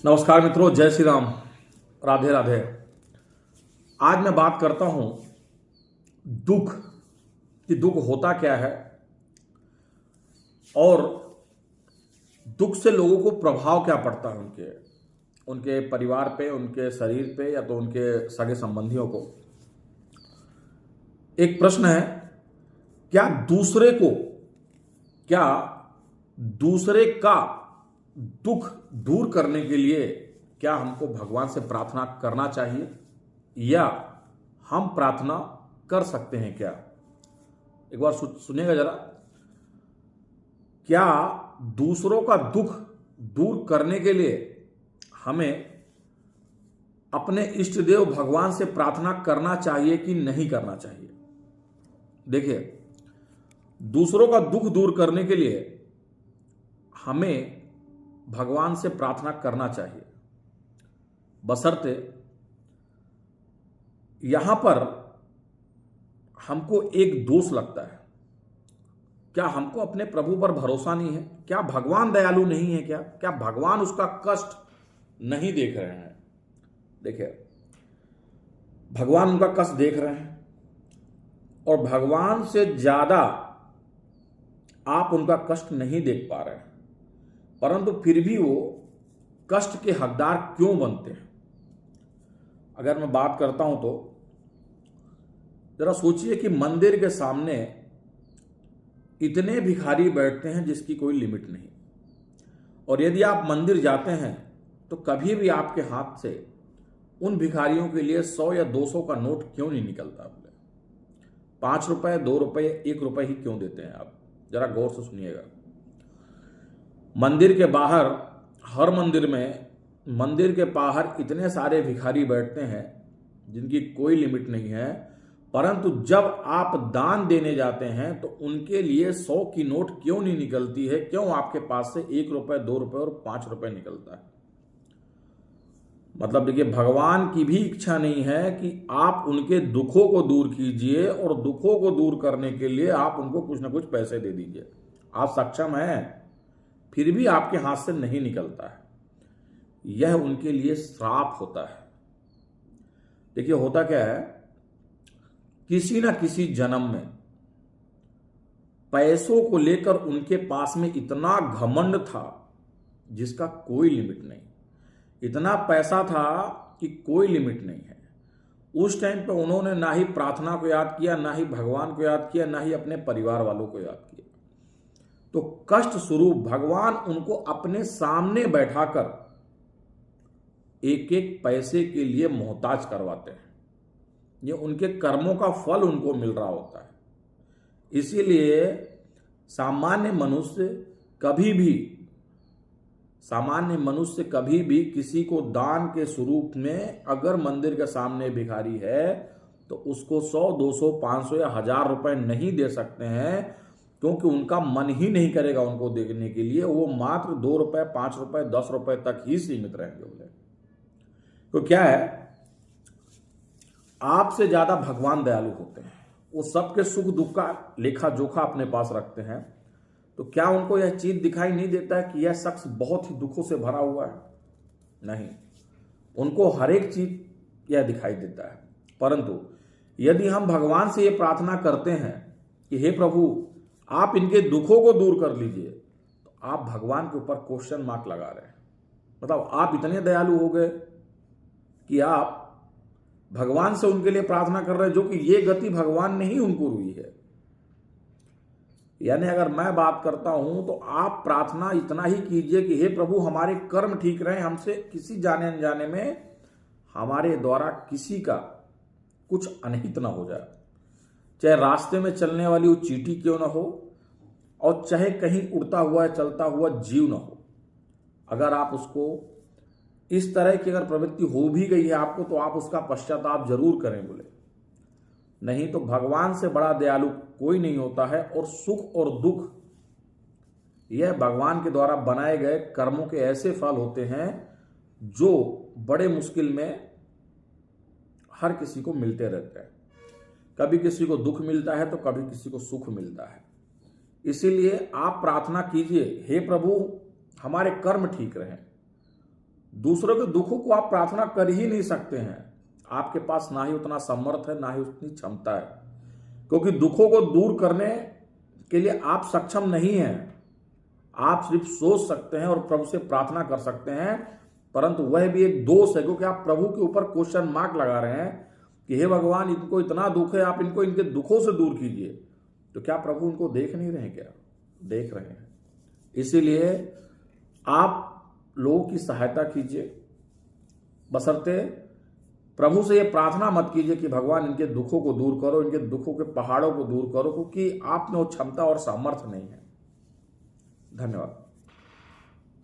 नमस्कार मित्रों, जय श्री राम, राधे राधे। आज मैं बात करता हूं दुख कि दुख होता क्या है और दुख से लोगों को प्रभाव क्या पड़ता है उनके परिवार पे, उनके शरीर पे या तो उनके सगे संबंधियों को। एक प्रश्न है, क्या दूसरे का दुख दूर करने के लिए क्या हमको भगवान से प्रार्थना करना चाहिए या हम प्रार्थना कर सकते हैं क्या? एक बार सुनिएगा जरा। क्या दूसरों का दुख दूर करने के लिए हमें अपने इष्ट देव भगवान से प्रार्थना करना चाहिए कि नहीं करना चाहिए? देखिए, दूसरों का दुख दूर करने के लिए हमें भगवान से प्रार्थना करना चाहिए, बशर्ते यहां पर हमको एक दोष लगता है। क्या हमको अपने प्रभु पर भरोसा नहीं है? क्या भगवान दयालु नहीं है? क्या भगवान उसका कष्ट नहीं देख रहे हैं? देखिए, भगवान उनका कष्ट देख रहे हैं और भगवान से ज्यादा आप उनका कष्ट नहीं देख पा रहे हैं, परंतु फिर भी वो कष्ट के हकदार क्यों बनते हैं? अगर मैं बात करता हूं तो जरा सोचिए कि मंदिर के सामने इतने भिखारी बैठते हैं जिसकी कोई लिमिट नहीं, और यदि आप मंदिर जाते हैं तो कभी भी आपके हाथ से उन भिखारियों के लिए 100 या 200 का नोट क्यों नहीं निकलता? बोले 5 रुपए, 2 रुपए, 1 रुपए ही क्यों देते हैं आप? जरा गौर से सुनिएगा। मंदिर के बाहर, हर मंदिर में, मंदिर के बाहर इतने सारे भिखारी बैठते हैं जिनकी कोई लिमिट नहीं है, परंतु जब आप दान देने जाते हैं तो उनके लिए 100 की नोट क्यों नहीं निकलती है? क्यों आपके पास से 1 रुपए, 2 रुपए और 5 रुपए निकलता है? मतलब देखिए, भगवान की भी इच्छा नहीं है कि आप उनके दुखों को दूर कीजिए और दुखों को दूर करने के लिए आप उनको कुछ ना कुछ पैसे दे दीजिए। आप सक्षम हैं, फिर भी आपके हाथ से नहीं निकलता है। यह उनके लिए श्राप होता है। देखिए, होता क्या है, किसी ना किसी जन्म में पैसों को लेकर उनके पास में इतना घमंड था जिसका कोई लिमिट नहीं। इतना पैसा था कि कोई लिमिट नहीं है। उस टाइम पे उन्होंने ना ही प्रार्थना को याद किया, ना ही भगवान को याद किया, ना ही अपने परिवार वालों को याद किया। तो कष्ट स्वरूप भगवान उनको अपने सामने बैठाकर एक एक पैसे के लिए मोहताज करवाते हैं। ये उनके कर्मों का फल उनको मिल रहा होता है। इसीलिए सामान्य मनुष्य कभी भी किसी को दान के स्वरूप में, अगर मंदिर के सामने भिखारी है तो उसको 100, 200, 500 या 1000 रुपए नहीं दे सकते हैं, क्योंकि उनका मन ही नहीं करेगा उनको देखने के लिए। वो मात्र 2 रुपए, 5 रुपए, 10 रुपए तक ही सीमित रहेंगे। बोले तो क्या है, आपसे ज्यादा भगवान दयालु होते हैं। वो सबके सुख दुख का लेखा जोखा अपने पास रखते हैं। तो क्या उनको यह चीज दिखाई नहीं देता है कि यह शख्स बहुत ही दुखों से भरा हुआ है? नहीं, उनको हर एक चीज यह दिखाई देता है। परंतु यदि हम भगवान से यह प्रार्थना करते हैं कि हे प्रभु, आप इनके दुखों को दूर कर लीजिए, तो आप भगवान के ऊपर क्वेश्चन मार्क लगा रहे हैं। मतलब आप इतने दयालु हो गए कि आप भगवान से उनके लिए प्रार्थना कर रहे हैं, जो कि ये गति भगवान ने ही उनको रुई है। यानी अगर मैं बात करता हूं तो आप प्रार्थना इतना ही कीजिए कि हे प्रभु, हमारे कर्म ठीक रहे, हमसे किसी जाने अनजाने में हमारे द्वारा किसी का कुछ अनहित ना हो जाए। चाहे रास्ते में चलने वाली वो चींटी क्यों ना हो, और चाहे कहीं उड़ता हुआ चलता हुआ जीव ना हो, अगर आप उसको इस तरह की अगर प्रवृत्ति हो भी गई है आपको, तो आप उसका पश्चाताप जरूर करें। बोले नहीं तो भगवान से बड़ा दयालु कोई नहीं होता है। और सुख और दुख यह भगवान के द्वारा बनाए गए कर्मों के ऐसे फल होते हैं जो बड़े मुश्किल में हर किसी को मिलते रहते हैं। कभी किसी को दुख मिलता है तो कभी किसी को सुख मिलता है। इसीलिए आप प्रार्थना कीजिए, हे प्रभु हमारे कर्म ठीक रहें, दूसरों के दुखों को आप प्रार्थना कर ही नहीं सकते हैं। आपके पास ना ही उतना समर्थ है, ना ही उतनी क्षमता है, क्योंकि दुखों को दूर करने के लिए आप सक्षम नहीं हैं। आप सिर्फ सोच सकते हैं और प्रभु से प्रार्थना कर सकते हैं, परंतु वह भी एक दोष है, क्योंकि आप प्रभु के ऊपर क्वेश्चन मार्क लगा रहे हैं कि हे भगवान, इनको इतना दुख है, आप इनको इनके दुखों से दूर कीजिए। तो क्या प्रभु उनको देख नहीं रहे? क्या देख रहे हैं। इसीलिए आप लोगों की सहायता कीजिए, बशर्ते प्रभु से ये प्रार्थना मत कीजिए कि भगवान इनके दुखों को दूर करो, इनके दुखों के पहाड़ों को दूर करो, क्योंकि आप में वो क्षमता और सामर्थ्य नहीं है। धन्यवाद।